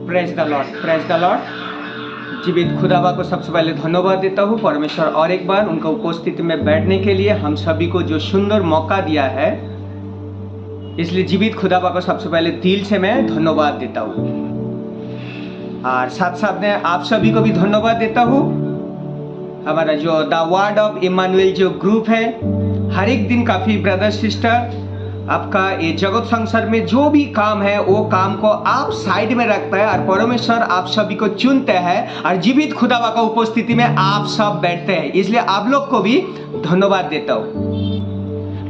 Praise the Lord, praise the Lord. जीवित खुदावा को सबसे पहले धन्यवाद देता हूँ परमेश्वर और एक बार उनका उपस्थिति में बैठने के लिए हम सभी को जो सुंदर मौका दिया है, इसलिए जीवित खुदावा को सबसे पहले दिल से मैं धन्यवाद देता हूँ। और साथ साथ में आप सभी को भी धन्यवाद देता हूँ। हमारा जो द वर्ड ऑफ इमानुएल जो ग्रुप है, हर एक दिन काफ़ी ब्रदर सिस्टर आपका ये जगत संसार में जो भी काम है वो काम को आप साइड में रखता है और परमेश्वर आप सभी को चुनते हैं और जीवित खुदावा का उपस्थिति में आप सब बैठते हैं, इसलिए आप लोग को भी धन्यवाद देता हूँ।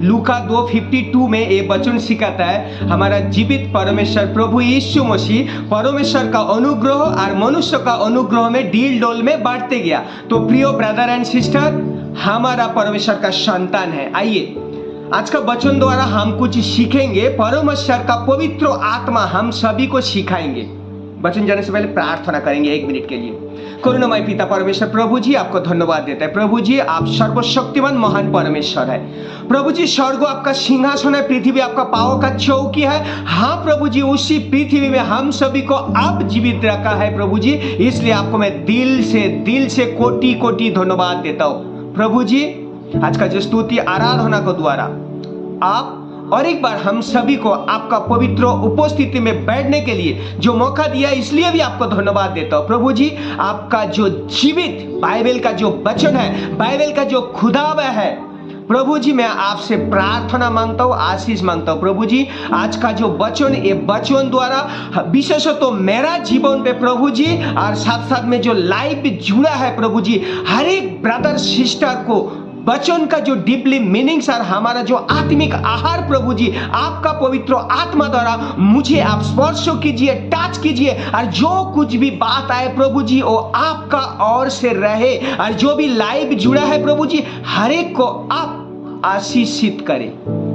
लूका 2:52 में ये वचन सिखाता है, हमारा जीवित परमेश्वर प्रभु यीशु मसीह परमेश्वर का अनुग्रह और मनुष्य का अनुग्रह में डील डोल में बांटते गया। तो प्रिय ब्रदर एंड सिस्टर, हमारा परमेश्वर का संतान है। आइए आज का वचन द्वारा हम कुछ सीखेंगे। परमेश्वर का पवित्र आत्मा हम सभी को सिखाएंगे। वचन जाने से पहले प्रार्थना करेंगे 1 मिनट के लिए। करुणामय पिता परमेश्वर, प्रभु जी आपको धन्यवाद देता है। प्रभु जी आप सर्वशक्तिमान महान परमेश्वर है। प्रभु जी स्वर्ग आपका सिंहासन है, पृथ्वी आपका पाँव का चौकी है। हाँ प्रभु जी, उसी पृथ्वी में हम सभी को आप जीवित रखा है प्रभु जी, इसलिए आपको मैं दिल से कोटि कोटि धन्यवाद देता हूँ। प्रभु जी आज का जो स्तुति आराधना को द्वारा आप और एक बार हम सभी को आपका पवित्र उपस्थिति में बैठने के लिए जो मौका दिया, इसलिए भी आपको धन्यवाद देता हूँ। प्रभु जी आपका जो जीवित बाइबल का जो वचन है, बाइबल का जो खुदावा है, प्रभु जी मैं आपसे प्रार्थना मांगता हूँ, आशीष मांगता हूँ। प्रभु जी आज का जो वचन, ये वचन द्वारा विशेषतः तो मेरा जीवन पे प्रभु जी और साथ साथ में जो लाइफ जुड़ा है प्रभु जी, हर एक ब्रदर सिस्टर को वचन का जो डीपली मीनिंग्स और हमारा जो आत्मिक आहार प्रभु जी आपका पवित्र आत्मा द्वारा मुझे आप स्पर्श कीजिए, टच कीजिए और जो कुछ भी बात आए प्रभु जी वो आपका और से रहे और जो भी लाइव जुड़ा है प्रभु जी हर एक को आप आशीषित करें।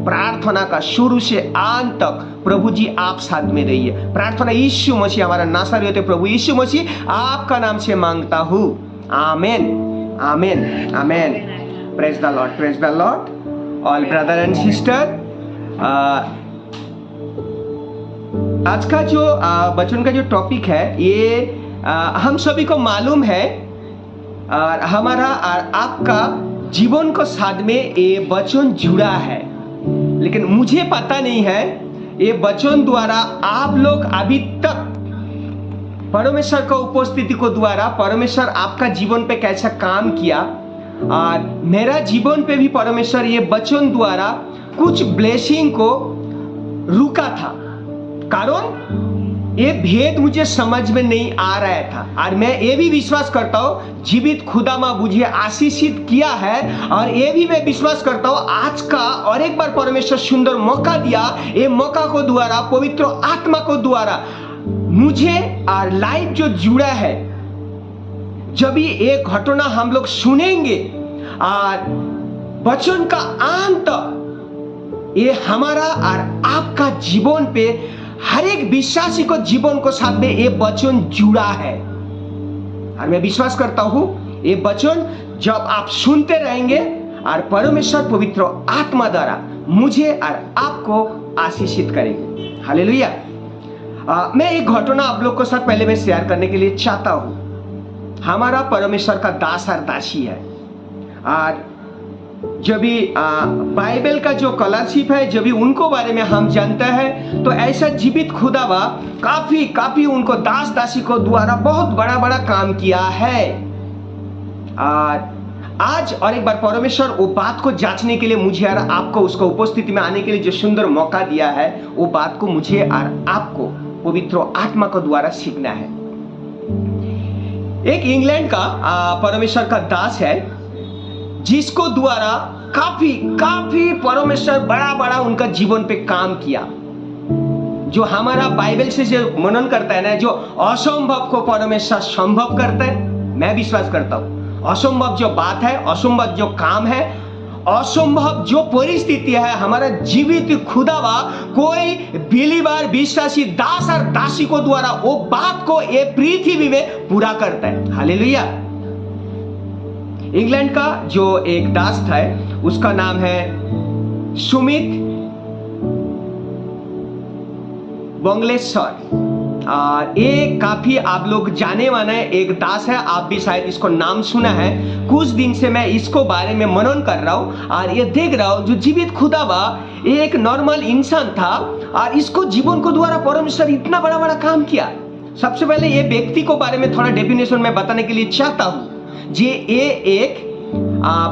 प्रार्थना का शुरू से अंत तक प्रभु जी आप साथ में रहिए। प्रार्थना यीशु मसीह हमारा नासरी होते प्रभु यीशु मसीह आपका नाम से मांगता हूँ, आमेन आमेन आमेन। Praise the Lord, praise the Lord, all brother and sister। आज का जो वचन का जो टॉपिक है ये हम सभी को मालूम है और हमारा और आपका जीवन को साथ में ये वचन जुड़ा है, लेकिन मुझे पता नहीं है ये वचन द्वारा आप लोग अभी तक परमेश्वर का उपस्थिति को द्वारा परमेश्वर आपका जीवन पे कैसा काम किया और मेरा जीवन पे भी परमेश्वर ये वचन द्वारा कुछ ब्लेसिंग को रुका था, कारण ये भेद मुझे समझ में नहीं आ रहा था। और मैं ये भी विश्वास करता हूँ जीवित खुदा माँ मुझे आशीषित किया है और ये भी मैं विश्वास करता हूँ आज का और एक बार परमेश्वर सुंदर मौका दिया, ये मौका को द्वारा पवित्र आत्मा को द्वारा मुझे और लाइफ जो जुड़ा है, जब भी एक घटना हम लोग सुनेंगे और वचन का अंत ये हमारा और आपका जीवन पे हर एक विश्वासी को जीवन को साथ में ये वचन जुड़ा है और मैं विश्वास करता हूँ ये वचन जब आप सुनते रहेंगे और परमेश्वर पवित्र आत्मा द्वारा मुझे और आपको आशीषित करेंगे। हालेलुया। मैं एक घटना आप लोग को साथ पहले मैं शेयर करने के लिए चाहता हूँ। हमारा परमेश्वर का दास और दासी है और जब भी बाइबल का जो स्कॉलरशिप है, जब भी उनको बारे में हम जानते हैं तो ऐसा जीवित खुदावा काफी उनको दास दासी को द्वारा बहुत बड़ा काम किया है। और आज और एक बार परमेश्वर वो बात को जांचने के लिए मुझे और आपको उसको उपस्थिति में आने के लिए जो सुंदर मौका दिया है, वो बात को मुझे और आपको पवित्र आत्मा को द्वारा सीखना है। एक इंग्लैंड का परमेश्वर का दास है जिसको द्वारा काफी परमेश्वर बड़ा उनका जीवन पे काम किया। जो हमारा बाइबल से जो मनन करता है ना, जो असंभव को परमेश्वर संभव करता है, मैं विश्वास करता हूँ असंभव जो बात है, असंभव जो काम है, असंभव जो परिस्थिति है, हमारा जीवित खुदावा कोई बिलीवर विश्वासी दास और दासी को द्वारा वो बात को ये पृथ्वी में पूरा करता है। हालेलुया। इंग्लैंड का जो एक दास था उसका नाम है सुमित बंगलेश्वर और ये काफी आप लोग जाने माने एक दास है, आप भी शायद इसको नाम सुना है। कुछ दिन से मैं इसको बारे में मनन कर रहा हूँ और ये देख रहा हूँ जो जीवित खुदावा ये एक नॉर्मल इंसान था और इसको जीवन को द्वारा परमेश्वर इतना बड़ा बड़ा काम किया। सबसे पहले ये व्यक्ति को बारे में थोड़ा डेफिनेशन में बताने के लिए चाहता हूँ। ये एक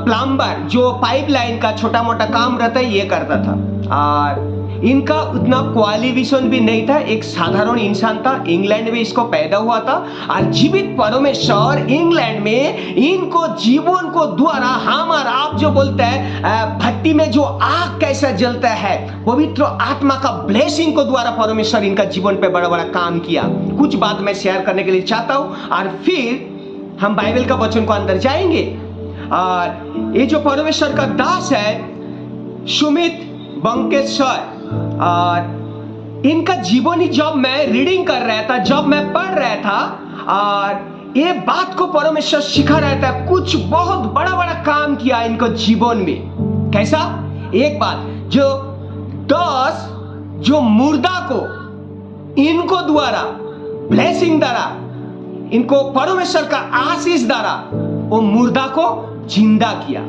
प्लम्बर जो पाइपलाइन का छोटा मोटा काम रहता है ये करता था और इनका उतना क्वालिफिकेशन भी नहीं था, एक साधारण इंसान था। इंग्लैंड में इसको पैदा हुआ था और जीवित परमेश्वर इंग्लैंड में इनको जीवन को द्वारा हम और आप जो बोलते हैं भट्टी में जो आग कैसा जलता है, पवित्र आत्मा का ब्लेसिंग को द्वारा परमेश्वर इनका जीवन पे बड़ा बड़ा काम किया। कुछ बात मैं शेयर करने के लिए चाहता हूँ और फिर हम बाइबल का वचन को अंदर जाएंगे। और ये जो परमेश्वर का दास है सुमित बंकेश्वर, और इनका जीवन ही जब मैं रीडिंग कर रहा था, जब मैं पढ़ रहा था और ये बात को परमेश्वर सिखा रहा था, कुछ बहुत बड़ा बड़ा काम किया इनको जीवन में। कैसा? एक बात जो 10 जो मुर्दा को इनको द्वारा ब्लेसिंग द्वारा इनको परमेश्वर का आशीष द्वारा वो मुर्दा को जिंदा किया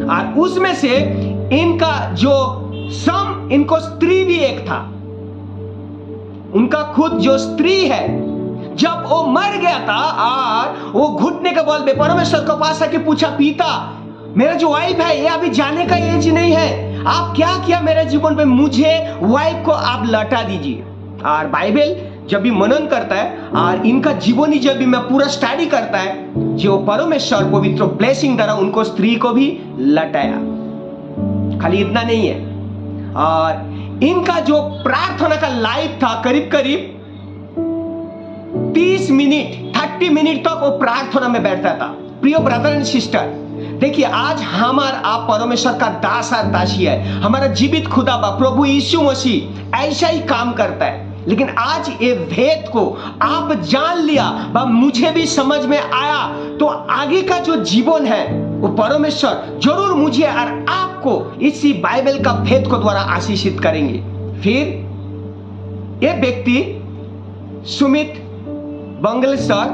और उसमें से इनका जो इनको स्त्री भी एक था, उनका खुद जो स्त्री है जब वो मर गया था और वो घुटने के बल पे परमेश्वर के पास आके पूछा, पिता मेरा जो वाइफ है ये अभी जाने का एज नहीं है, आप क्या किया मेरे जीवन पे, मुझे वाइफ को आप लौटा दीजिए। और बाइबल जब भी मनन करता है और इनका जीवन ही जब भी मैं पूरा स्टडी करता है, जो परमेश्वर पवित्र ब्लेसिंग द्वारा उनको स्त्री को भी लौटाया। खाली इतना नहीं है, और इनका जो प्रार्थना का लाइफ था करीब करीब 30 मिनट तक वो प्रार्थना में बैठता था। प्रिय ब्रदर एंड सिस्टर, देखिए आज हमारा आप परमेश्वर का दास और दासी है, हमारा जीवित खुदा बा प्रभु यीशु मसीह ऐसा ही काम करता है। लेकिन आज ये भेद को आप जान लिया, मुझे भी समझ में आया, तो आगे का जो जीवन है वो परमेश्वर जरूर मुझे और आपको इसी बाइबल का भेद को द्वारा आशीषित करेंगे। फिर ये व्यक्ति सुमित बंगलेश्वर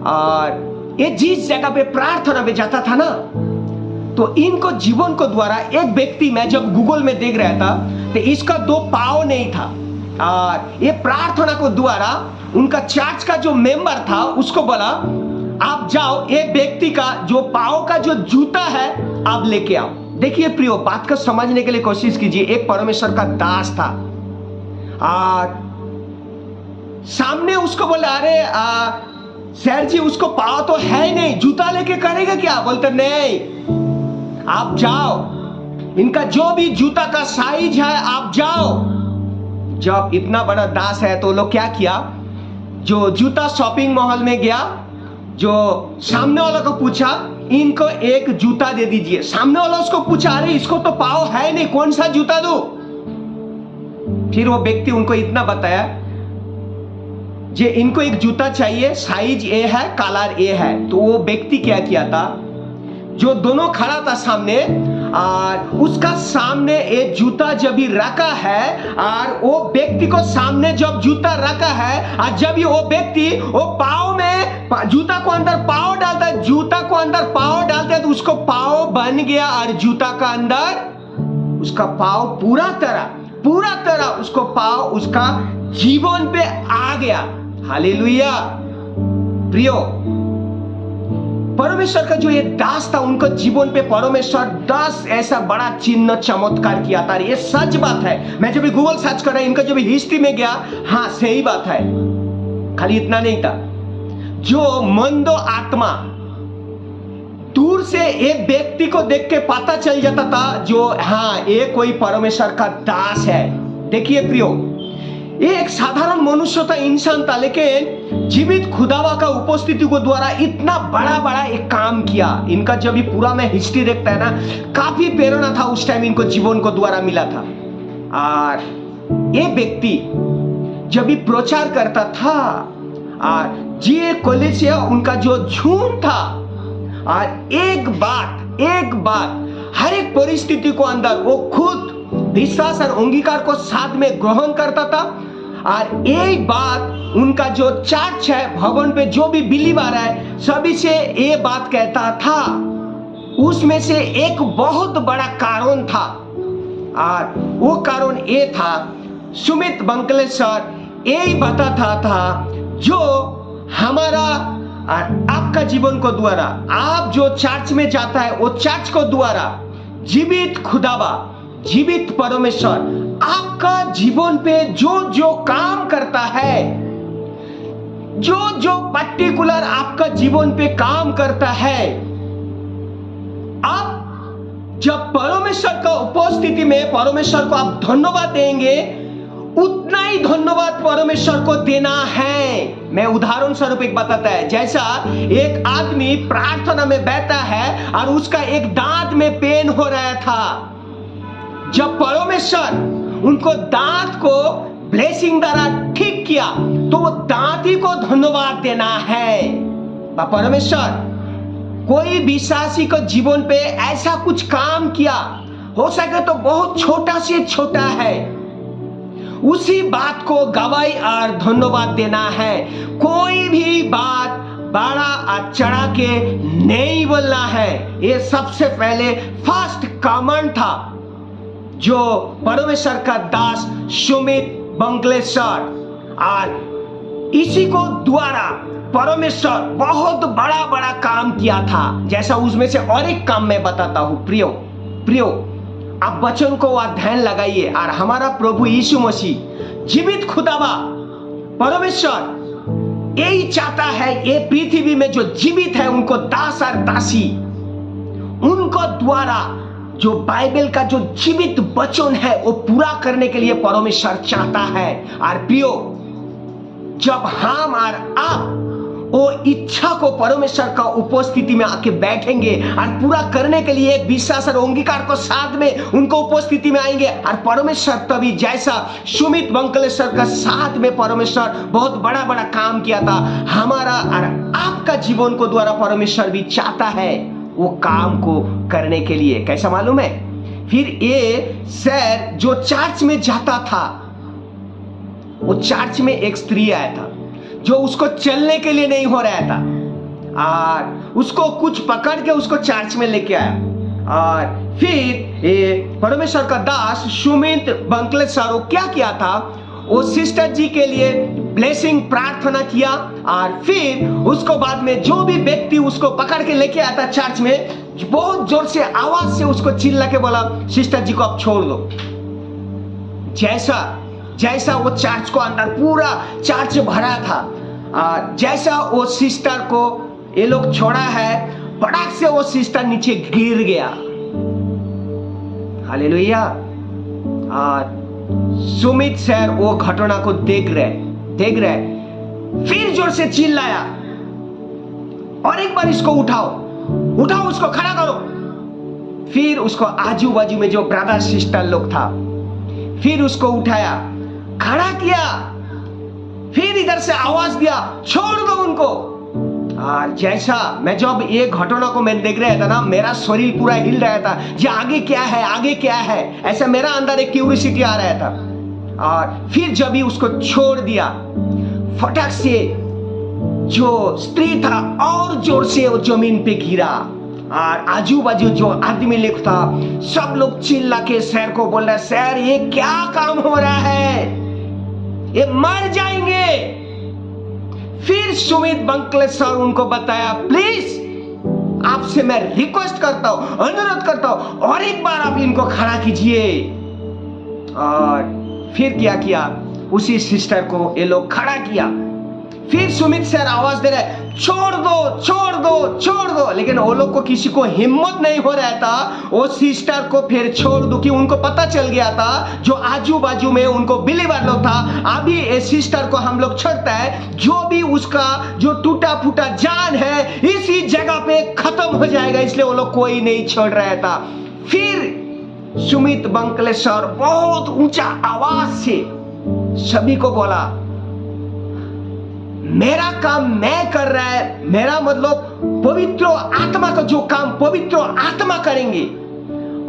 और ये जिस जगह पे प्रार्थना में जाता था ना, तो इनको जीवन को द्वारा एक व्यक्ति मैं जब गूगल में देख रहा था तो इसका 2 पाँव नहीं था और ये प्रार्थना को द्वारा उनका चर्च का जो मेंबर था उसको बोला, आप जाओ ये व्यक्ति का जो पाँव का जो जूता है आप लेके आओ। देखिए प्रियो, बात को समझने के लिए कोशिश कीजिए। एक परमेश्वर का दास था और सामने उसको बोला, अरे सर जी उसको पाँव तो है ही नहीं, जूता लेके करेगा क्या? बोलते नहीं, आप जाओ, इनका जो भी जूता का साइज है आप जाओ। जब इतना बड़ा दास है तो लोग क्या किया, जो जूता शॉपिंग मॉल में गया, जो सामने वाला को पूछा इनको एक जूता दे दीजिए। सामने वाला उसको पूछा, अरे इसको तो पाँव है नहीं, कौन सा जूता दूं? फिर वो व्यक्ति उनको इतना बताया, जे इनको एक जूता चाहिए, साइज ए है, कलर ए है। तो वो व्यक्ति क्या किया था, जो दोनों खड़ा था सामने, और उसका सामने एक जूता जब भी रखा है और वो व्यक्ति को सामने जब जूता रखा है और जब वो व्यक्ति वो पाँव में जूता को अंदर पाँव डालता है, जूता को अंदर पाँव डालता है तो उसको पाँव बन गया और जूता का अंदर उसका पाँव पूरा तरह उसको पाँव उसका जीवन पे आ गया। हालेलुया। प्रियो, परमेश्वर का जो ये दास था उनका जीवन पे परमेश्वर 10 ऐसा बड़ा चिन्ह चमत्कार किया था। ये सच बात है। मैं जब गूगल सर्च कर रहा इनका जब हिस्ट्री में गया, हाँ सही बात है। खाली इतना नहीं था, जो मंदो आत्मा दूर से एक व्यक्ति को देख के पता चल जाता था जो हाँ ये कोई परमेश्वर का दास है। देखिए प्रियो, ये एक साधारण मनुष्य था, इंसान था, लेकिन जीवित खुदावा का उपस्थिति को द्वारा इतना बड़ा बड़ा एक काम किया। इनका जब भी पूरा मैं हिस्ट्री देखता है ना, काफी प्रेरणा था उस टाइम इनको जीवन को द्वारा मिला था। और ये व्यक्ति जब भी प्रचार करता था और जी कलीसिया उनका जो झूम था, और एक बात हर एक परिस्थिति को अंदर वो खुद विश्वास और अंगीकार को साथ में ग्रहण करता था। और एक बात उनका जो चर्च है, भवन पे जो भी बिलीवर है, सभी से ये बात कहता था। उसमें से एक बहुत बड़ा कारण था, और वो कारण ये था, सुमित बंकलेश्वर यही बताता था, जो हमारा और आपका जीवन को द्वारा, आप जो चर्च में जाता है वो चर्च को द्वारा जीवित खुदावा, जीवित परमेश्वर आपका जीवन पे जो जो काम करता है, जो जो पर्टिकुलर आपका जीवन पे काम करता है, आप जब परमेश्वर का उपस्थिति में परमेश्वर को आप धन्यवाद देंगे, उतना ही धन्यवाद परमेश्वर को देना है। मैं उदाहरण स्वरूप एक बताता है, जैसा एक आदमी प्रार्थना में बैठा है और उसका एक दांत में पेन हो रहा था। जब परमेश्वर उनको दांत को ब्लेसिंग द्वारा ठीक किया, तो वो दांत ही को धन्यवाद देना है। परमेश्वर कोई विश्वासी को जीवन पे ऐसा कुछ काम किया, हो सके तो बहुत छोटा से छोटा है, उसी बात को गवाही और धन्यवाद देना है। कोई भी बात बड़ा और चढ़ा के नहीं बोलना है। ये सबसे पहले फर्स्ट कमांड था जो परमेश्वर का दास सुमित बंकलेश्वर, और इसी को द्वारा परमेश्वर बहुत बड़ा बड़ा काम किया था। जैसा उसमें से और एक काम मैं बताता हूं। प्रियो आप वचन को ध्यान लगाइए, और हमारा प्रभु यीशु मसीह जीवित खुदावा परमेश्वर यही चाहता है, ये पृथ्वी में जो जीवित है उनको दास और दासी, उनको द्वारा जो बाइबल का जो जीवित वचन है वो पूरा करने के लिए परमेश्वर चाहता है। और प्रियो, जब हम और आप वो इच्छा को परमेश्वर का उपस्थिति में आके बैठेंगे और पूरा करने के लिए एक विश्वास और अंगीकार को साथ में उनको उपस्थिति में आएंगे, और परमेश्वर तभी जैसा सुमित बंकलेश्वर का साथ में परमेश्वर बहुत बड़ा बड़ा काम किया था, हमारा और आपका जीवन को द्वारा परमेश्वर भी चाहता है वो काम को करने के लिए। कैसा मालूम है? फिर ये सर जो चर्च में जाता था, वो चर्च में एक स्त्री आया था जो उसको चलने के लिए नहीं हो रहा था, और उसको कुछ पकड़ के उसको चर्च में लेके आया। और फिर परमेश्वर का दास सुमित बंकलेश्वर वो क्या किया था, वो सिस्टर जी के लिए ब्लेसिंग प्रार्थना किया, और फिर उसको बाद में जो भी व्यक्ति उसको पकड़ के लेके आया था चर्च में, बहुत जोर से आवाज से उसको चिल्ला के बोला, सिस्टर जी को आप छोड़ दो। जैसा वो चर्च को अंदर पूरा चर्च भरा था, जैसा वो सिस्टर को ये लोग छोड़ा है, फटाक से वो सिस्टर नीचे गिर गया। हालेलुया। सुमित सर वो घटना को देख रहे, फिर जोर से चिल्लाया, और एक बार इसको उठाओ, उसको खड़ा करो। फिर उसको आजू बाजू में जो ब्रदर सिस्टर लोग था, फिर उसको उठाया, खड़ा किया, फिर इधर से आवाज दिया, छोड़ दो उनको। और जैसा मैं जब ये घटना को मैं देख रहा था ना, मेरा शरीर पूरा हिल रहा था, ये आगे क्या है, ऐसा मेरा अंदर एक क्यूरियोसिटी आ रहा था। और फिर जब ही उसको छोड़ दिया, फटाक से जो स्त्री था और जोर से वो जमीन पे गिरा, और आजू बाजू जो आदमी लोग था सब लोग चिल्ला के सर को बोल रहे, सर ये क्या काम हो रहा है, ये मर जाएंगे। फिर सुमित बंकलेश्वर उनको बताया, प्लीज आपसे मैं रिक्वेस्ट करता हूं, अनुरोध करता हूं, और एक बार आप इनको खड़ा कीजिए। और फिर क्या किया, उसी सिस्टर को ये लोग खड़ा किया। फिर सुमित सर आवाज दे रहे, छोड़ दो, लेकिन वो लोग को किसी को हिम्मत नहीं हो रहा था वो सिस्टर को फिर छोड़ दो, कि उनको पता चल गया था जो आजू बाजू में उनको बिलीवर लोग था, अभी इस सिस्टर को हम लोग छोड़ता है, जो भी उसका जो टूटा फूटा जान है इसी जगह पे खत्म हो जाएगा, इसलिए वो लोग कोई नहीं छोड़ रहा था। फिर सुमित बंकलेश्वर बहुत ऊंचा आवाज से सभी को बोला, मेरा काम मैं कर रहा है, मेरा मतलब पवित्र आत्मा का जो काम पवित्र आत्मा करेंगे,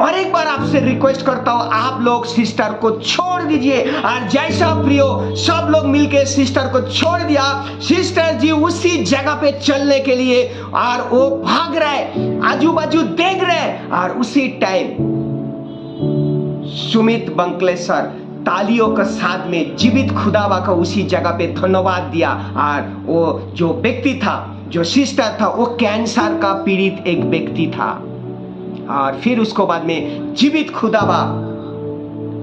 और एक बार आपसे रिक्वेस्ट करता हूं, आप लोग सिस्टर को छोड़ दीजिए। और जैसा प्रियो सब लोग मिलके सिस्टर को छोड़ दिया, सिस्टर जी उसी जगह पे चलने के लिए और वो भाग रहे, आजू बाजू देख रहे। और उसी टाइम सुमित बंकलेश्वर तालियों के साथ में जीवित खुदावा का उसी जगह पे धन्यवाद दिया। और वो जो व्यक्ति था, जो सिस्टर था, वो कैंसर का पीड़ित एक व्यक्ति था। और फिर उसको बाद में जीवित खुदावा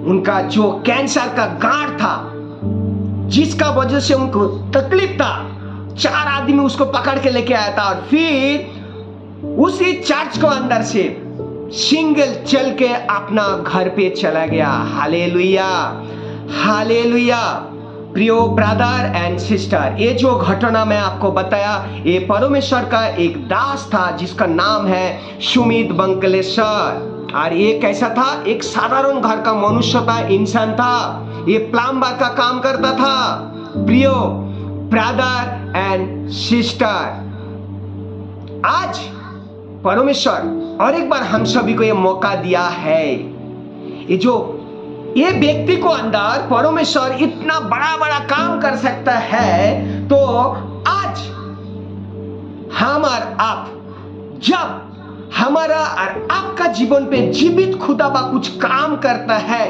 उनका जो कैंसर का गांठ था, जिसका वजह से उनको तकलीफ था, 4 आदमी उसको पकड़ के लेके आया था। और फिर उसी चर्च को अंदर से सिंगल चल के अपना घर पे चला गया। Hallelujah, hallelujah. प्रियो ब्रदर एंड सिस्टर, ये जो घटना मैं आपको बताया, ये परमेश्वर का एक दास था जिसका नाम है सुमित बंकलेश्वर। और ये कैसा था? एक साधारण घर का मनुष्य था, इंसान था। ये प्लम्बर का काम करता था। प्रियो ब्रदर एंड सिस्टर, आज परमेश्वर और एक बार हम सभी को ये मौका दिया है। ये व्यक्ति को अंदर परमेश्वर इतना बड़ा बड़ा काम कर सकता है, तो आज हम और आप, जब हमारा और आपका जीवन पे जीवित खुदाबा कुछ काम करता है,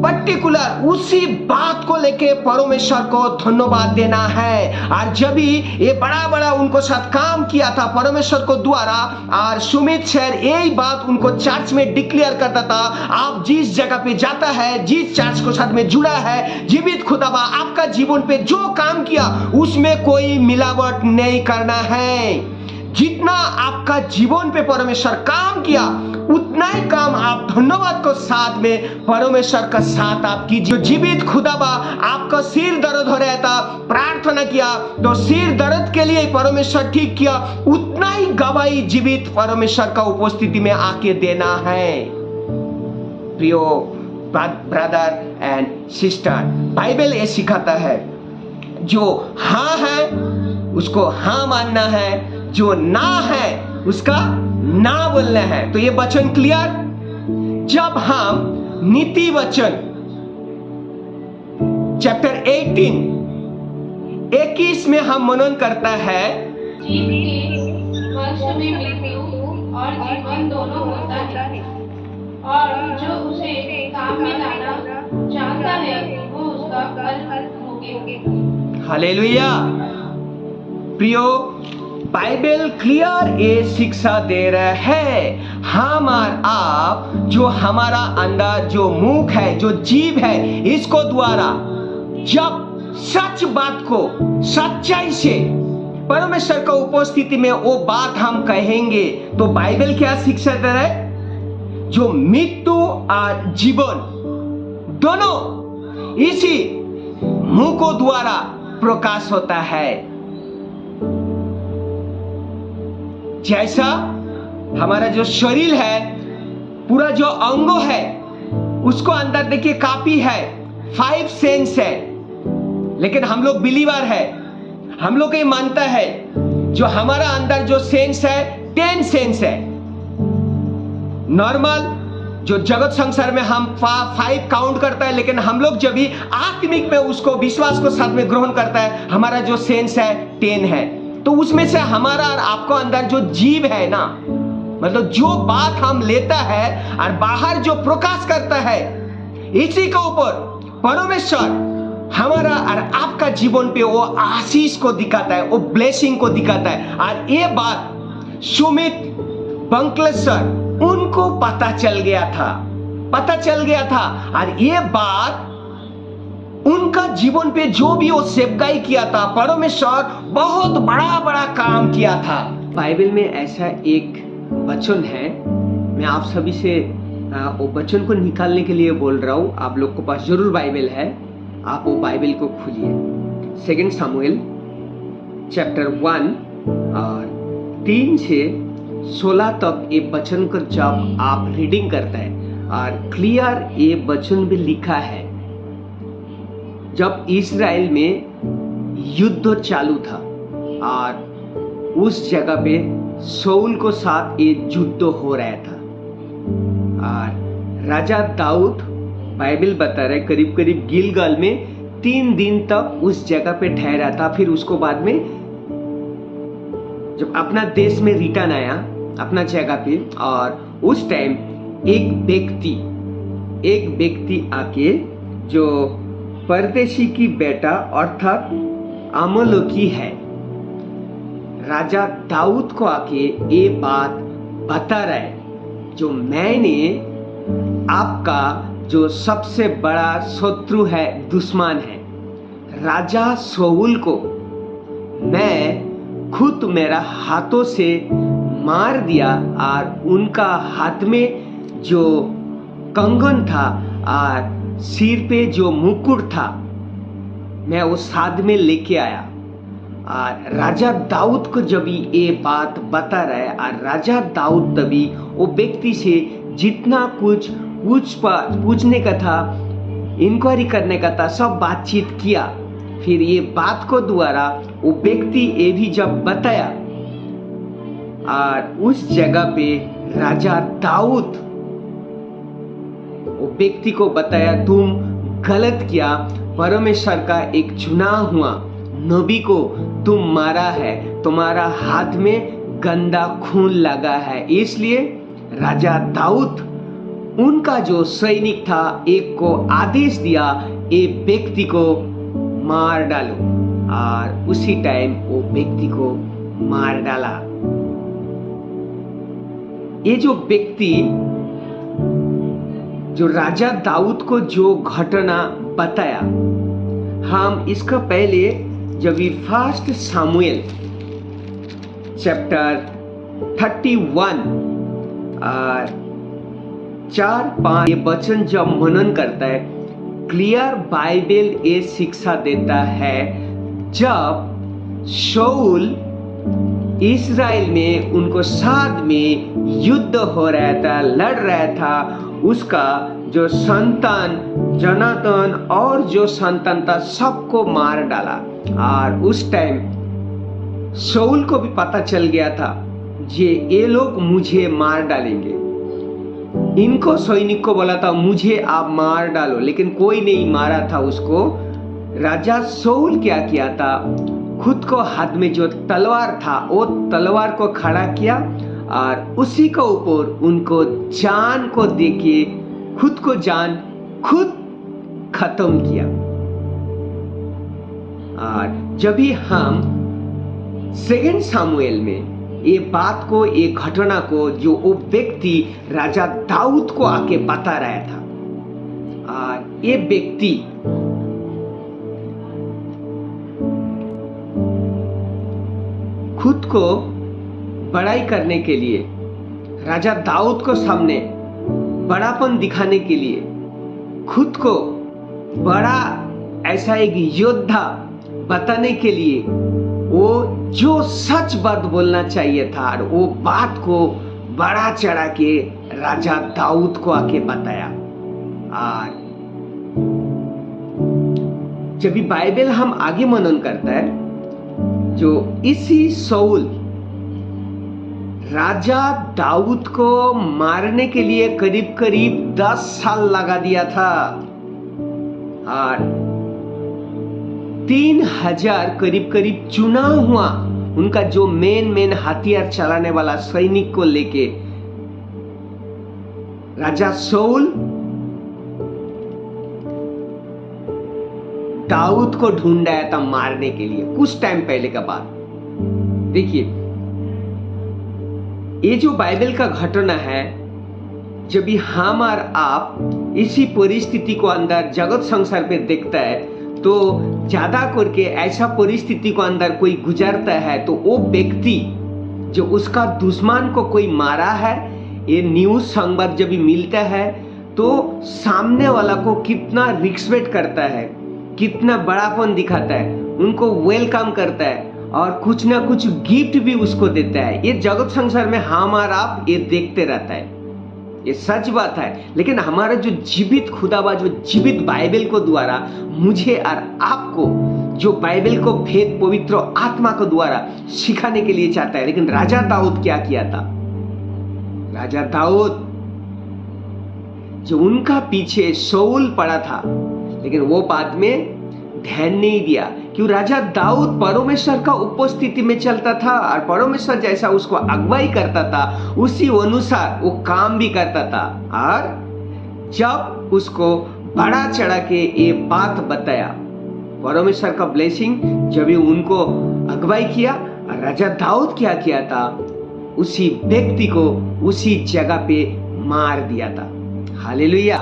पर्टिकुलर उसी बात को लेके परमेश्वर को धन्यवाद देना है। और जब भी ये बड़ा बड़ा उनको साथ काम किया था परमेश्वर को द्वारा, और सुमित सर यही बात उनको चर्च में डिक्लेयर करता था, आप जिस जगह पे जाता है, जिस चर्च को साथ में जुड़ा है, जीवित खुदाबा आपका जीवन पे जो काम किया उसमें कोई मिलावट नहीं करना है। जितना आपका जीवन पे परमेश्वर काम किया, उतना ही काम आप धन्यवाद को साथ में परमेश्वर का साथ आप कीजिए। जीवित खुदाबा आपका सिर दर्द हो रहा था, प्रार्थना किया तो सिर दर्द के लिए परमेश्वर ठीक किया, उतना ही गवाही जीवित परमेश्वर का उपस्थिति में आके देना है। प्रियो ब्रदर एंड सिस्टर, बाइबल ये सिखाता है, जो हाँ है उसको हाँ मानना है, जो ना है उसका ना बोलना है। तो ये वचन क्लियर? जब हम नीति वचन चैप्टर 21 में हम मनन करता है, जीव के वंश में मृत्यु और जीवन दोनों होता है, और जो उसे काम में लाना चाहता है वो उसका फल भोगेगा। हालेलुया। प्रियो, बाइबल क्लियर ये शिक्षा दे रहा है, हम और आप, जो हमारा अंदर जो मुख है, जो जीव है, इसको द्वारा जब सच बात को सच्चाई से परमेश्वर का उपस्थिति में वो बात हम कहेंगे, तो बाइबल क्या शिक्षा दे रहा है? जो मृत्यु और जीवन दोनों इसी मुंह को द्वारा प्रकाश होता है। जैसा हमारा जो शरीर है, पूरा जो अंगों है, उसको अंदर देखिए काफी है, 5 सेंस है, लेकिन हम लोग बिलीवर है, हम लोग ये मानता है जो हमारा अंदर जो सेंस है 10 सेंस है। नॉर्मल जो जगत संसार में हम 5 काउंट करता है, लेकिन हम लोग जब भी आत्मिक में उसको विश्वास को साथ में ग्रहण करता है, हमारा जो सेंस है 10 है। तो उसमें से हमारा और आपको अंदर जो जीव है ना, मतलब जो बात हम लेता है और बाहर जो प्रकाश करता है, इसी के ऊपर परमेश्वर हमारा और आपका जीवन पे वो आशीष को दिखाता है, वो ब्लेसिंग को दिखाता है। और ये बात सुमित बंकलेश्वर उनको पता चल गया था, और ये बात उनका जीवन पे जो भी वो सेवकाई किया था, परमेश्वर बहुत बड़ा बड़ा काम किया था। बाइबल में ऐसा एक वचन है, मैं आप सभी से वो वचन को निकालने के लिए बोल रहा हूँ। आप लोग के पास जरूर बाइबल है, आप वो बाइबल को खोलिए। 2 शमूएल चैप्टर 1 और 3 से 16 तक ये वचन को जब आप रीडिंग करते हैं, और क्लियर ये वचन भी लिखा है, जब इस्राएल में युद्ध चालू था और उस जगह पे शाऊल को साथ ये युद्ध हो रहा था, और राजा दाऊद बाइबल बता रहे करीब करीब गिलगल में 3 दिन तक उस जगह पे ठहरा था। फिर उसको बाद में जब अपना देश में रिटर्न आया अपना जगह पे, और उस टाइम एक व्यक्ति आके जो परदेशी की बेटा अर्थात अमोलोकी है, राजा दाऊद को आके ये बात बता रहे, जो मैंने आपका जो सबसे बड़ा शत्रु है, दुश्मन है, राजा शाऊल को मैं खुद मेरा हाथों से मार दिया, और उनका हाथ में जो कंगन था और सिर पे जो मुकुट था मैं वो साथ में लेके आया। और राजा दाऊद को जब ये बात बता रहे, और राजा दाऊद तभी वो व्यक्ति से जितना कुछ पूछने का था, इंक्वायरी करने का था, सब बातचीत किया। फिर ये बात को द्वारा वो व्यक्ति ये भी जब बताया, और उस जगह पे राजा दाऊद वो व्यक्ति को बताया, तुम गलत किया, परमेश्वर का एक चुना हुआ नबी को तुम मारा है, तुम्हारा हाथ में गंदा खून लगा है। इसलिए राजा दाऊद उनका जो सैनिक था एक को आदेश दिया, एक व्यक्ति को मार डालो, और उसी टाइम वो व्यक्ति को मार डाला। ये जो व्यक्ति जो राजा दाऊद को जो घटना बताया, हम इसका पहले जब भी 1 सामुएल चैप्टर 31 और 4-5 ये वचन जब मनन करता है, क्लियर बाइबल ये शिक्षा देता है, जब शाऊल इस्राएल में उनको साथ में युद्ध हो रहा था, लड़ रहा था, उसका जो संतान जोनाथन और जो संतान था सबको मार डाला। और उस टाइम शाऊल को भी पता चल गया था ये लोग मुझे मार डालेंगे। इनको सैनिक को बोला था मुझे आप मार डालो, लेकिन कोई नहीं मारा था उसको। राजा शाऊल क्या किया था, खुद को हाथ में जो तलवार था वो तलवार को खड़ा किया, और उसी के ऊपर उनको जान को देके खुद को जान खुद खत्म किया। और जब भी हम 2 सामुएल में ये बात को, ये घटना को जो वो व्यक्ति राजा दाऊद को आके बता रहा था, और ये व्यक्ति खुद को बड़ाई करने के लिए, राजा दाऊद को सामने बड़ापन दिखाने के लिए, खुद को बड़ा ऐसा एक योद्धा बताने के लिए, वो जो सच बात बोलना चाहिए था और वो बात को बड़ा चढ़ा के राजा दाऊद को आके बताया। और जब भी बाइबल हम आगे मनन करता है, जो इसी शाऊल राजा दाऊद को मारने के लिए करीब करीब 10 साल लगा दिया था, और 3000 करीब करीब चुना हुआ उनका जो मेन हथियार चलाने वाला सैनिक को लेके राजा शाऊल दाऊद को ढूंढ आया था मारने के लिए कुछ टाइम पहले का बात। देखिए ये जो बाइबल का घटना है, जब भी हम और आप इसी परिस्थिति को अंदर जगत संसार पे देखता है, तो ज्यादा करके ऐसा परिस्थिति को अंदर कोई गुजरता है तो वो व्यक्ति जो उसका दुश्मन को कोई मारा है, ये न्यूज संवाद जब भी मिलता है तो सामने वाला को कितना रिस्पेक्ट करता है, कितना बड़ापन दिखाता है, उनको वेलकम करता है और कुछ ना कुछ गिफ्ट भी उसको देता है। ये जगत संसार में हम और आप ये देखते रहता है, ये सच बात है। लेकिन हमारा जो जीवित खुदाबा, जो जीवित बाइबल को द्वारा मुझे और आपको जो बाइबल को भेद पवित्र आत्मा को द्वारा सिखाने के लिए चाहता है। लेकिन राजा दाऊद क्या किया था? राजा दाऊद जो उनका पीछे शाऊल पड़ा था, लेकिन वो बाद में ध्यान नहीं दिया। क्यों? राजा दाऊद परमेश्वर का उपस्थिति में चलता था और परमेश्वर जैसा उसको अगुवाई करता था, उसी अनुसार वो काम भी करता था। और जब उसको बड़ा चढ़ा के ये बात बताया, परमेश्वर का ब्लेसिंग जब भी उनको अगुवाई किया, राजा दाऊद क्या किया था? उसी व्यक्ति को उसी जगह पे मार दिया था। हालेलुया।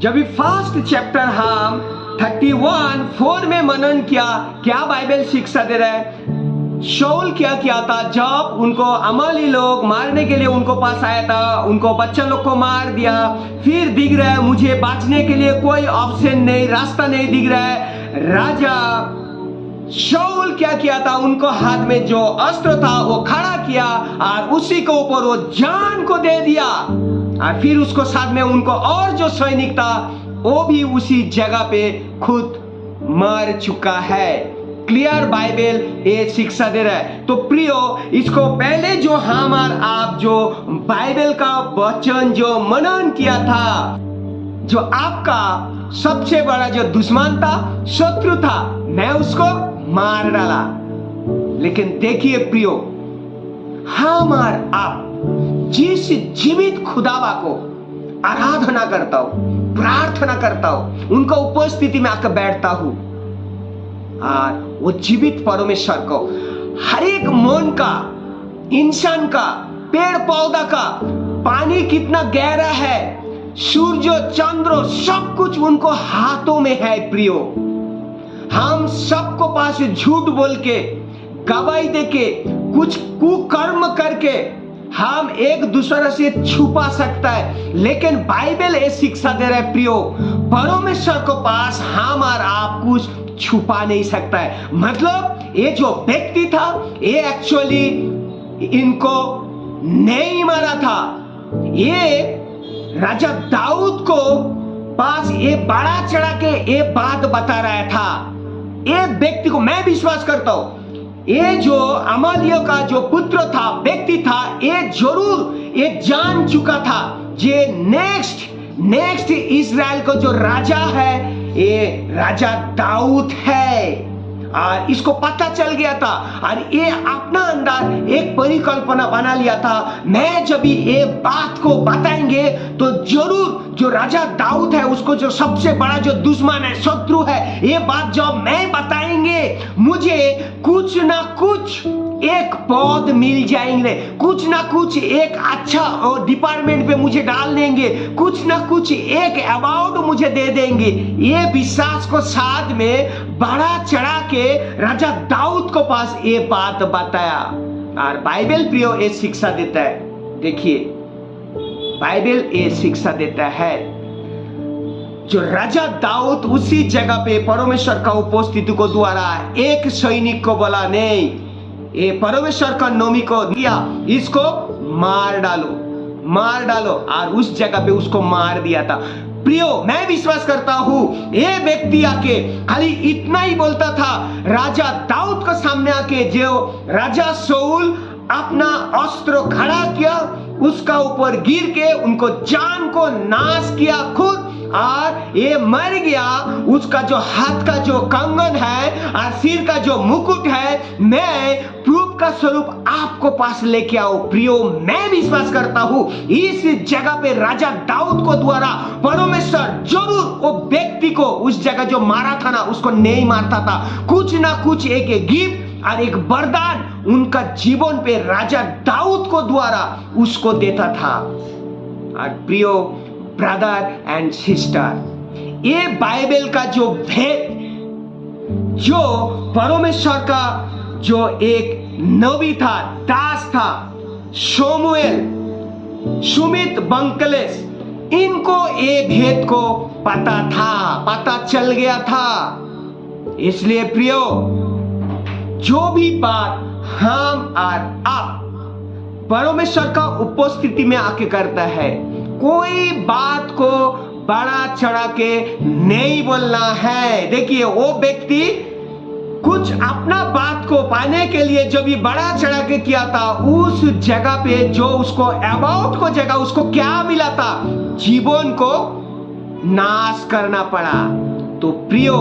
जब भी फर्स्ट चैप्टर हम 31:4 में मनन किया, क्या बाइबल शिक्षा दे रहा है? शाऊल क्या किया था? जब उनको अमाली लोग मारने के लिए उनको पास आया था, उनको बच्चा लोग को मार दिया, फिर दिख रहा है मुझे बचने के लिए कोई ऑप्शन नहीं, रास्ता नहीं दिख रहा है। राजा शाऊल क्या किया था? उनको हाथ में जो अस्त्र था वो खड़ा किया और उसी के ऊपर वो जान को दे दिया। और फिर उसको साथ में उनको और जो सैनिक था वो भी उसी जगह पे खुद मर चुका है। क्लियर बाइबल ये शिक्षा दे रहा है। तो प्रियो, इसको पहले जो हम और आप जो बाइबल का वचन जो मनन किया था, जो आपका सबसे बड़ा जो दुश्मन था, शत्रु था, मैं उसको मार डाला। लेकिन देखिए प्रियो, हम और आप जिस जीवित खुदावा को आराधना करता हूं, प्रार्थना करता हूं, उनका उपस्थिति में आकर बैठता हूं, और वो जीवित परमेश्वर को हर एक मन का, इंसान का, पेड़ पौधा का, पानी कितना गहरा है, सूर्य चंद्र सब कुछ उनको हाथों में है। प्रियो, हम सबको पास झूठ बोल के, गवाही दे के, कुछ कुकर्म करके हम एक दूसरे से छुपा सकता है, लेकिन बाइबल ये शिक्षा दे रहा है प्रियो, परमेश्वर को पास हम और आप कुछ छुपा नहीं सकता है। मतलब ये जो व्यक्ति था, ये एक्चुअली इनको नहीं मारा था, ये राजा दाऊद को पास ये बड़ा चढ़ा के ये बात बता रहा था। ये व्यक्ति को मैं विश्वास करता हूं, ये जो अमालियों का जो पुत्र था, व्यक्ति था, ये जरूर ये जान चुका था जे नेक्स्ट इस्राएल को जो राजा है ये राजा दाऊद है। और इसको पता चल गया था और ये अपना अंदर एक परिकल्पना बना लिया था, मैं जब ये बात को बताएंगे तो जरूर जो राजा दाऊद है उसको जो सबसे बड़ा जो दुश्मन है, शत्रु है, ये बात जब मैं बताएंगे मुझे कुछ ना कुछ एक पद मिल जाएंगे, कुछ ना कुछ एक अच्छा डिपार्टमेंट पे मुझे डाल देंगे, कुछ ना कुछ एक अवार्ड मुझे दे देंगे। ये विश्वास को साथ में बड़ा चढ़ा के राजा दाऊद को पास ये बात बताया। और बाइबल प्रियो ये शिक्षा देता है। देखिए, बाइबल ये शिक्षा देता है, जो राजा दाऊद उसी जगह पे परमेश्वर का उपस्थिति को द्वारा एक सैनिक को बोला, नहीं, ये परमेश्वर का नोमी को दिया, इसको मार डालो, और उस जगह पे उसको मार दिया था। प्रियो, मैं विश्वास करता हूं ये व्यक्ति आके खाली इतना ही बोलता था, राजा दाऊद के सामने आके जो राजा शाऊल अपना अस्त्र खड़ा किया, उसका ऊपर गिर के उनको जान को नाश किया खुद, और ये मर गया। उसका जो हाथ का जो कंगन है और सिर का जो मुकुट है, मैं प्रूफ का स्वरूप आपको पास लेके आओ। प्रियो, मैं विश्वास करता हूं इस जगह पे राजा दाऊद को द्वारा परमेश्वर जरूर वो व्यक्ति को उस जगह जो मारा था ना, उसको नहीं मारता था, कुछ ना कुछ एक गिफ्ट और एक वरदान उनका जीवन पे राजा दाऊद को द्वारा उसको देता था। और प्रियो ब्रदर एंड सिस्टर, ये बाइबल का जो भेद, जो परमेश्वर का जो एक नबी था, दास था, शमूएल, सुमित बंकलेश, इनको ये भेद को पता चल गया था। इसलिए प्रियो, जो भी बात हम और आप परमेश्वर का उपस्थिति में आके करता है, कोई बात को बड़ा चढ़ा के नहीं बोलना है। देखिए, वो व्यक्ति कुछ अपना बात को पाने के लिए जो भी बड़ा चढ़ा के किया था, उस जगह पे जो उसको अबाउट को जगह उसको क्या मिला था, जीवन को नाश करना पड़ा। तो प्रियो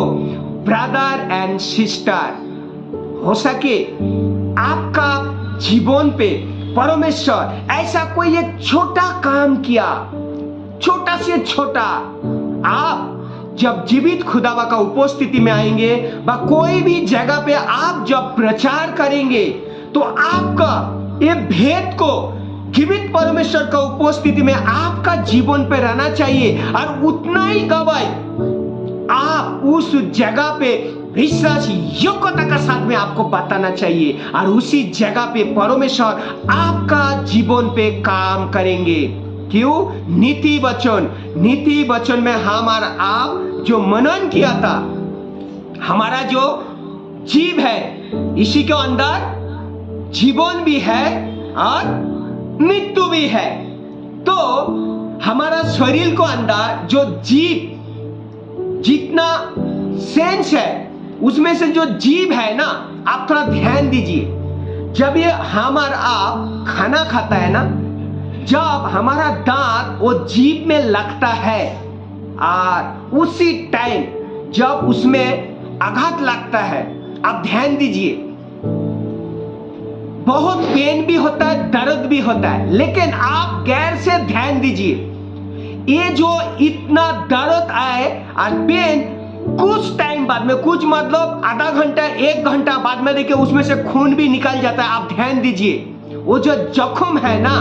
ब्रदर एंड सिस्टर, हो सके आपका जीवन पे परमेश्वर ऐसा कोई एक छोटा काम किया, छोटा से छोटा, आप जब जीवित खुदावा का उपस्थिति में आएंगे व कोई भी जगह पे आप जब प्रचार करेंगे तो आपका ये भेद को जीवित परमेश्वर का उपस्थिति में आपका जीवन पे रहना चाहिए और उतना ही गवाही आप उस जगह पे विश्वास योग्यता का साथ में आपको बताना चाहिए और उसी जगह पे परमेश्वर आपका जीवन पे काम करेंगे। क्यों? नीति वचन में हमारा आप जो मनन किया था, हमारा जो जीव है इसी के अंदर जीवन भी है और मृत्यु भी है। तो हमारा शरीर को अंदर जो जीव जितना सेंस है उसमें से जो जीव है ना, आप थोड़ा ध्यान दीजिए। जब ये हमारा आप खाना खाता है ना, जब हमारा दांत वो जीभ में लगता है और उसी टाइम जब उसमें आघात लगता है, आप ध्यान दीजिए, बहुत पेन भी होता है, दर्द भी होता है, लेकिन आप गैर से ध्यान दीजिए, ये जो इतना दर्द आए और पेन कुछ टाइम बाद में, कुछ मतलब आधा घंटा 1 घंटा बाद में देखिए उसमें से खून भी निकल जाता है। आप ध्यान दीजिए, वो जो जख्म है ना,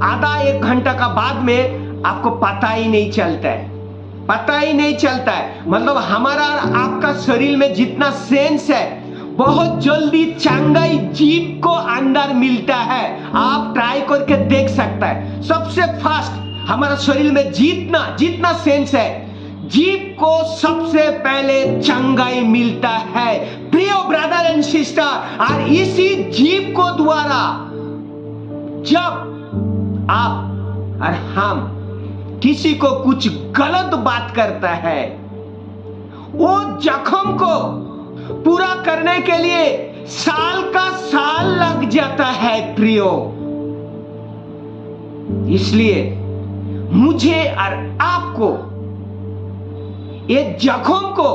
आधा 1 घंटा का बाद में आपको पता ही नहीं चलता है, पता ही नहीं चलता है। मतलब हमारा आपका शरीर में जितना सेंस है बहुत जल्दी चंगाई जीभ को अंदर मिलता है। आप ट्राई करके देख सकता है। सबसे फास्ट हमारा शरीर में जितना सेंस है, जीभ को सबसे पहले चंगाई मिलता है। प्रिय ब्रदर एंड सिस्टर, और इसी जीभ को द्वारा जब आप और हम किसी को कुछ गलत बात करता है, वो जख्म को पूरा करने के लिए साल का साल लग जाता है प्रियो। इसलिए मुझे और आपको ये जख्म को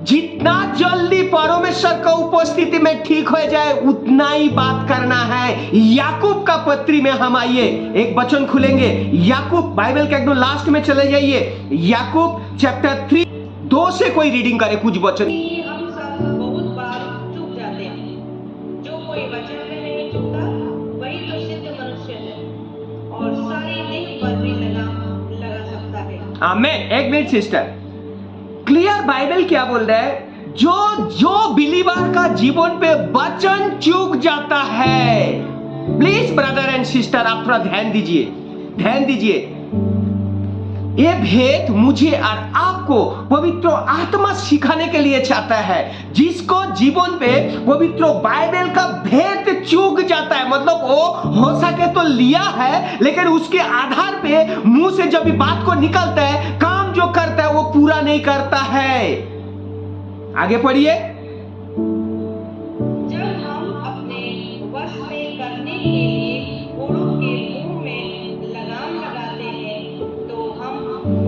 जितना जल्दी परमेश्वर का उपस्थिति में ठीक हो जाए उतना ही बात करना है। याकूब का पत्री में हम आइए, एक वचन खुलेंगे, याकूब बाइबल के एकदम लास्ट में चले जाइए, याकूब चैप्टर 3 2 से कोई रीडिंग करे कुछ वचन। हम सब बहुत बार चूक जाते हैं, जो कोई वचन में नहीं चूकता वही तो सिद्ध मनुष्य है और सारी देह पर भी लगा सकता है। आमेन। एक मिनट सिस्टर, क्लियर बाइबल क्या बोल रहा है? जो बिलीवर का जीवन पे वचन चूक जाता है, प्लीज ब्रदर एंड सिस्टर आप थोड़ा ध्यान दीजिए। ये भेद मुझे और आपको पवित्र आत्मा सिखाने के लिए चाहता है। जिसको जीवन पे पवित्र बाइबल का भेद चूक जाता है, मतलब वो हो सके तो लिया है लेकिन उसके आधार पे मुंह से जब भी बात को निकलता है, काम जो करता है वो पूरा नहीं करता है। आगे पढ़िए। जब हम अपने वश में करने के लिए घोड़ों के मुंह में लगाम लगाते हैं तो हम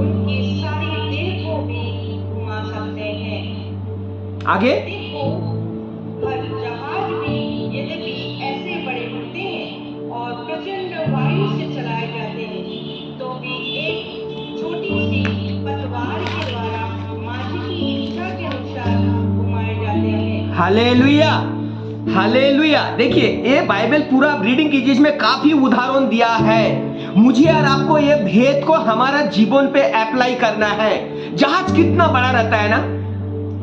उनकी सारी देह को भी घुमा सकते हैं। आगे देखो, हर जहाज भी यद्यपि ऐसे बड़े होते हैं और प्रचंड वायु से चलाए जाते हैं तो भी एक छोटी सी पतवार के द्वारा माझी की इच्छा के अनुसार घुमाए जाते हैं। Hallelujah, hallelujah. देखिए ये बाइबल पूरा रीडिंग कीजिए, इसमें काफी उदाहरण दिया है। मुझे और आपको ये भेद को हमारा जीवन पे अप्लाई करना है। जहाज कितना बड़ा रहता है ना,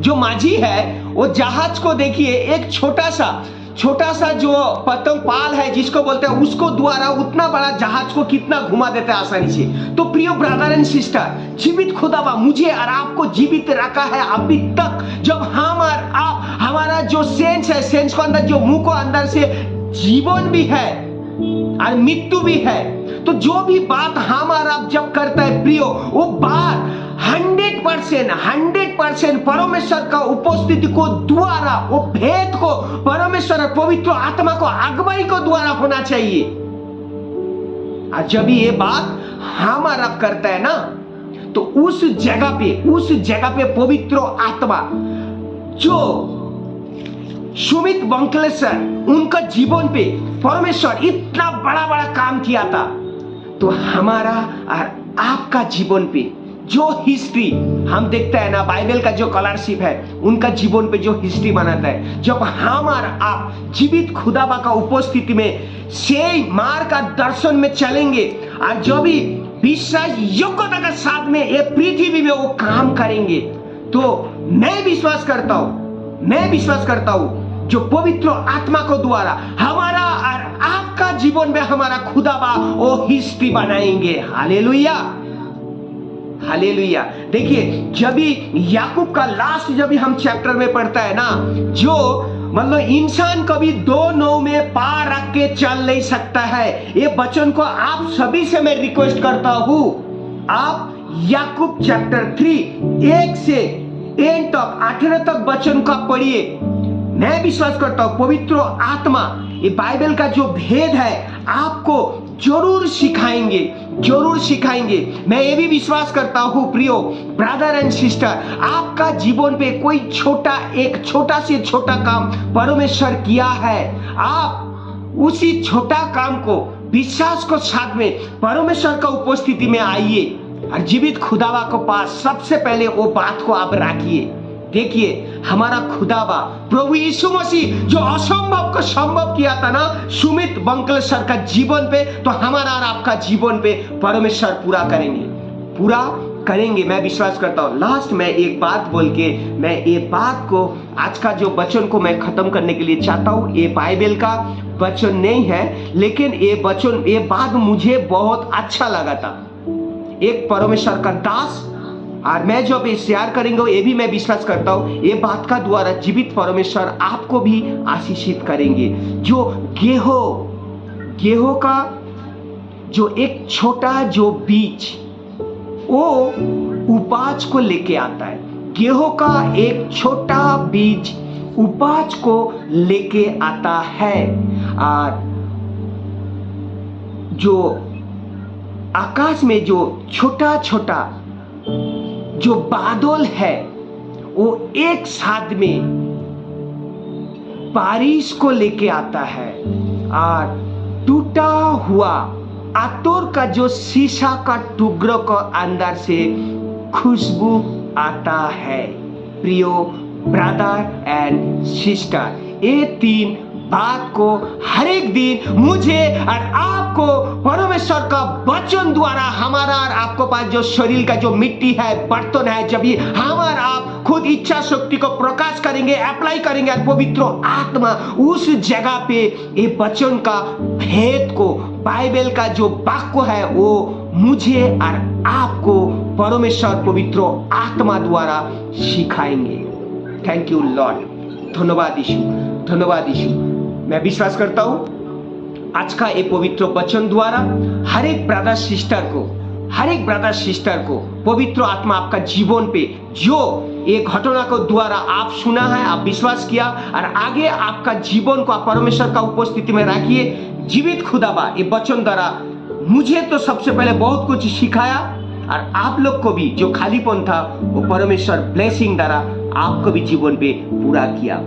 जो माझी है वो जहाज को देखिए, एक छोटा सा जो पतंग पाल है जिसको बोलते हैं, उसको द्वारा उतना बड़ा जहाज को कितना घुमा देता है आसानी से। तो प्रिय ब्रदर एंड सिस्टर, जीवित खुदावा मुझे और आपको जीवित रखा है अभी तक। जब हम और आप, हमारा जो सेंस है, सेंस को अंदर जो मुंह को अंदर से जीवन भी है और मृत्यु भी है, तो जो भी बात हम और आप जब करता है प्रियो, वो बात 100% परमेश्वर का उपस्थिति को द्वारा, वो भेद को परमेश्वर और पवित्र आत्मा को अगुवाई को द्वारा होना चाहिए। और जब ये बात हमारा करता है ना, तो उस जगह पे पवित्र आत्मा जो सुमित बंकलेश्वर उनका जीवन पे परमेश्वर इतना बड़ा बड़ा काम किया था, तो हमारा और आपका जीवन पे जो हिस्ट्री हम देखते हैं ना, बाइबल का जो स्कॉलरशिप है उनका जीवन पे जो हिस्ट्री बनाता है, जब हम और आप जीवित खुदाबा का उपस्थिति में से मार का दर्शन में चलेंगे और जो भी विश्वास योग्यता के साथ में ये पृथ्वी में वो काम करेंगे, तो मैं विश्वास करता हूं जो पवित्र आत्मा को द्वारा हमारा और आपका जीवन में हमारा खुदाबा वो हिस्ट्री बनाएंगे। Hallelujah, hallelujah. देखिए, जब भी याकूब का लास्ट जब भी हम चैप्टर में पढ़ता है ना, जो मतलब इंसान कभी 2 में पार रख के चल नहीं सकता है, ये वचन को आप सभी से मैं रिक्वेस्ट करता हूं, आप याकूब चैप्टर 3 1 से 8 तक 18 तक वचन का पढ़िए। मैं विश्वास करता हूं पवित्र आत्मा ये बाइबल का जो भेद है आपको जरूर सिखाएंगे। मैं ये भी विश्वास करता हूं प्रियो ब्रदर एंड सिस्टर, आपका जीवन पे कोई छोटा से छोटा काम परमेश्वर किया है, आप उसी छोटा काम को विश्वास को साथ में परमेश्वर का उपस्थिति में आइए और जीवित खुदावा के पास सबसे पहले वो बात को आप रखिए। देखिए, हमारा खुदाबा प्रभु यीशु मसीह जो असंभव को संभव किया था ना सुमित बंकलेश्वर का जीवन पे, तो हमारा और आपका जीवन पे परमेश्वर पूरा करेंगे। मैं विश्वास करता हूँ। लास्ट में एक बात बोल के मैं ये बात को आज का जो वचन को मैं खत्म करने के लिए चाहता हूँ। ये बाइबल का वचन नहीं है, लेकिन ये बात मुझे बहुत अच्छा लगा था। एक परमेश्वर का दास और मैं जो भी शेयर करेंगे ये भी मैं विश्वास करता हूँ ये बात का द्वारा जीवित परमेश्वर आपको भी आशीषित करेंगे। जो गेहूं का जो एक छोटा जो बीज वो उपज को लेके आता है, गेहूं का एक छोटा बीज उपज को लेके आता है, और जो आकाश में जो छोटा छोटा जो बादल है वो एक साथ में बारिश को लेके आता है, और टूटा हुआ आतोर का जो शीशा का टुकड़ों को अंदर से खुशबू आता है। प्रियो ब्रदर एंड सिस्टर, ये 3 बात को हर एक दिन मुझे और आपको परमेश्वर का वचन द्वारा हमारा और आपको पास जो शरीर का जो मिट्टी है, बर्तन है, जब ये हम और आप खुद इच्छा शक्ति को प्रकाश करेंगे, अप्लाई करेंगे, और पवित्र आत्मा उस जगह पे ये वचन का भेद को, बाइबल का जो वाक्य है वो मुझे और आपको परमेश्वर पवित्र आत्मा द्वारा सिखाएंगे। थैंक यू लॉर्ड, धन्यवाद यीशु। मैं विश्वास करता हूं आज का ये पवित्र वचन द्वारा हर एक ब्रदर सिस्टर को पवित्र आत्मा आपका जीवन पे जो ये घटना को द्वारा आप सुना है, आप विश्वास किया और आगे आपका जीवन को आप परमेश्वर का उपस्थिति में रखिए। जीवित खुदाबा ये वचन द्वारा मुझे तो सबसे पहले बहुत कुछ सिखाया, और आप लोग को भी जो खालीपन था वो परमेश्वर ब्लेसिंग द्वारा आपको भी जीवन पे पूरा किया।